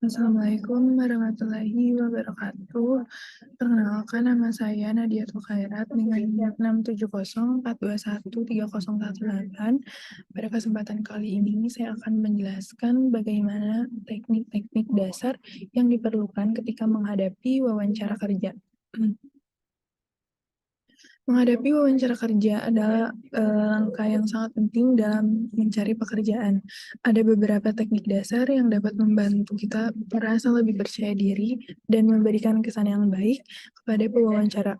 Assalamualaikum warahmatullahi wabarakatuh. Perkenalkan, nama saya Nadia Khairat dengan NIK 670421308. Pada kesempatan kali ini saya akan menjelaskan bagaimana teknik-teknik dasar yang diperlukan ketika menghadapi wawancara kerja. Menghadapi wawancara kerja adalah langkah yang sangat penting dalam mencari pekerjaan. Ada beberapa teknik dasar yang dapat membantu kita merasa lebih percaya diri dan memberikan kesan yang baik kepada pewawancara.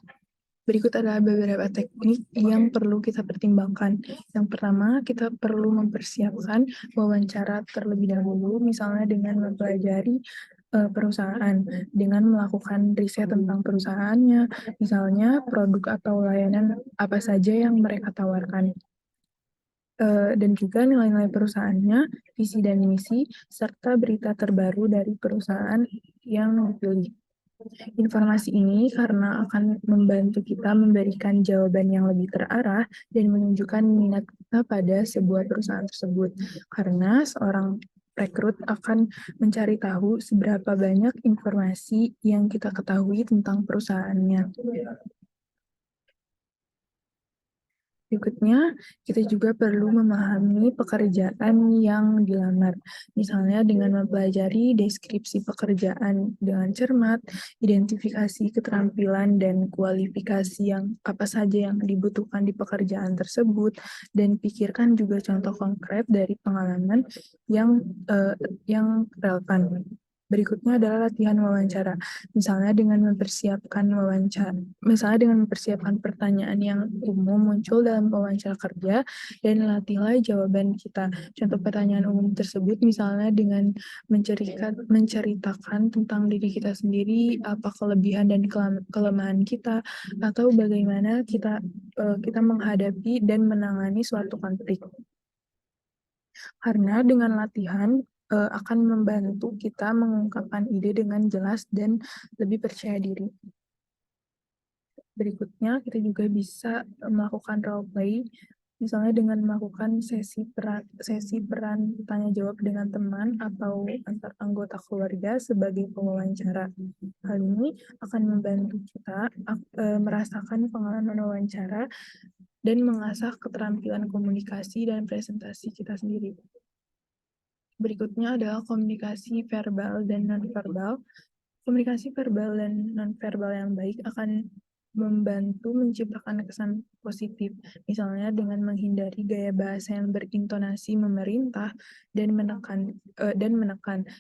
Berikut adalah beberapa teknik yang perlu kita pertimbangkan. Yang pertama, kita perlu mempersiapkan wawancara terlebih dahulu, misalnya dengan mempelajari perusahaan, dengan melakukan riset tentang perusahaannya, misalnya produk atau layanan apa saja yang mereka tawarkan. Dan juga nilai-nilai perusahaannya, visi dan misi, serta berita terbaru dari perusahaan yang dipilih. Informasi ini karena akan membantu kita memberikan jawaban yang lebih terarah dan menunjukkan minat kita pada sebuah perusahaan tersebut. Karena seorang rekrut akan mencari tahu seberapa banyak informasi yang kita ketahui tentang perusahaannya. Berikutnya, kita juga perlu memahami pekerjaan yang dilamar. Misalnya dengan mempelajari deskripsi pekerjaan dengan cermat, identifikasi keterampilan dan kualifikasi yang apa saja yang dibutuhkan di pekerjaan tersebut, dan pikirkan juga contoh konkret dari pengalaman yang relevan. Berikutnya adalah latihan wawancara. Misalnya dengan mempersiapkan pertanyaan yang umum muncul dalam wawancara kerja dan latihlah jawaban kita. Contoh pertanyaan umum tersebut misalnya dengan menceritakan tentang diri kita sendiri, apa kelebihan dan kelemahan kita, atau bagaimana kita menghadapi dan menangani suatu konflik. Karena dengan latihan akan membantu kita mengungkapkan ide dengan jelas dan lebih percaya diri. Berikutnya, kita juga bisa melakukan role play, misalnya dengan melakukan sesi peran tanya jawab dengan teman atau antar anggota keluarga sebagai pewawancara. Hal ini akan membantu kita merasakan pengalaman wawancara dan mengasah keterampilan komunikasi dan presentasi kita sendiri. Berikutnya adalah komunikasi verbal dan nonverbal. Komunikasi verbal dan nonverbal yang baik akan membantu menciptakan kesan positif, misalnya dengan menghindari gaya bahasa yang berintonasi memerintah dan menekan,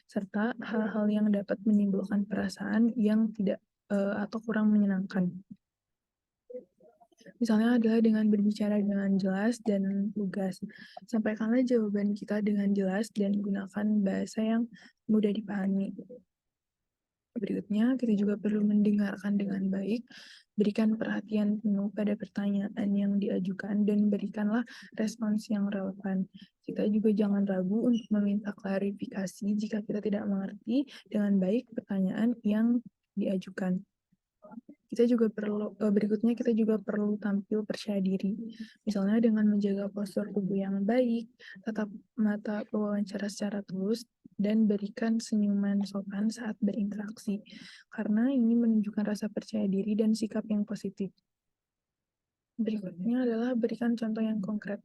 serta hal-hal yang dapat menimbulkan perasaan yang tidak atau kurang menyenangkan. Misalnya adalah dengan berbicara dengan jelas dan lugas. Sampaikanlah jawaban kita dengan jelas dan gunakan bahasa yang mudah dipahami. Berikutnya, kita juga perlu mendengarkan dengan baik, berikan perhatian penuh pada pertanyaan yang diajukan, dan berikanlah respons yang relevan. Kita juga jangan ragu untuk meminta klarifikasi jika kita tidak mengerti dengan baik pertanyaan yang diajukan. Berikutnya kita juga perlu tampil percaya diri, misalnya dengan menjaga postur tubuh yang baik, tatap mata pewawancara secara tulus, dan berikan senyuman sopan saat berinteraksi, karena ini menunjukkan rasa percaya diri dan sikap yang positif. Berikutnya adalah berikan contoh yang konkret.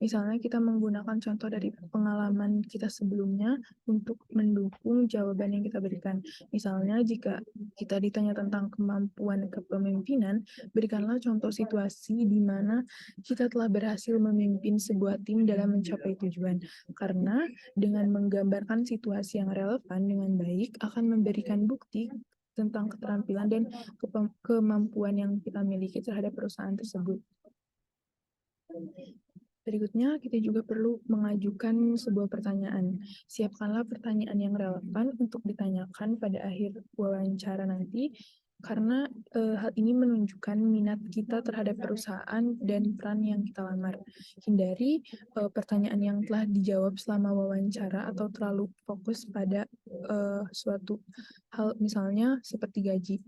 Misalnya kita menggunakan contoh dari pengalaman kita sebelumnya untuk mendukung jawaban yang kita berikan. Misalnya jika kita ditanya tentang kemampuan kepemimpinan, berikanlah contoh situasi di mana kita telah berhasil memimpin sebuah tim dalam mencapai tujuan. Karena dengan menggambarkan situasi yang relevan dengan baik akan memberikan bukti tentang keterampilan dan kemampuan yang kita miliki terhadap perusahaan tersebut. Berikutnya, kita juga perlu mengajukan sebuah pertanyaan. Siapkanlah pertanyaan yang relevan untuk ditanyakan pada akhir wawancara nanti, karena hal ini menunjukkan minat kita terhadap perusahaan dan peran yang kita lamar. Hindari pertanyaan yang telah dijawab selama wawancara atau terlalu fokus pada suatu hal, misalnya seperti gaji.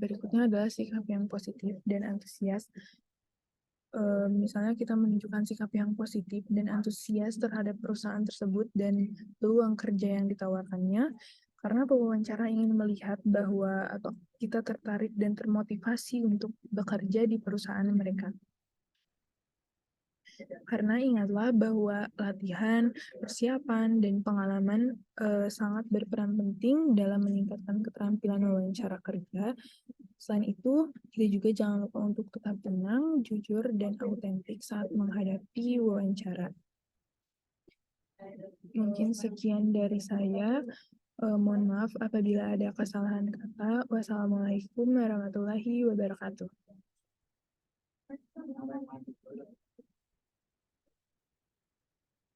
Berikutnya adalah sikap yang positif dan antusias. misalnya kita menunjukkan sikap yang positif dan antusias terhadap perusahaan tersebut dan peluang kerja yang ditawarkannya, karena pewawancara ingin melihat bahwa atau kita tertarik dan termotivasi untuk bekerja di perusahaan mereka. Karena ingatlah bahwa latihan, persiapan, dan pengalaman sangat berperan penting dalam meningkatkan keterampilan wawancara kerja. Selain itu, kita juga jangan lupa untuk tetap tenang, jujur, dan autentik saat menghadapi wawancara. Mungkin sekian dari saya. Mohon maaf apabila ada kesalahan kata. Wassalamualaikum warahmatullahi wabarakatuh.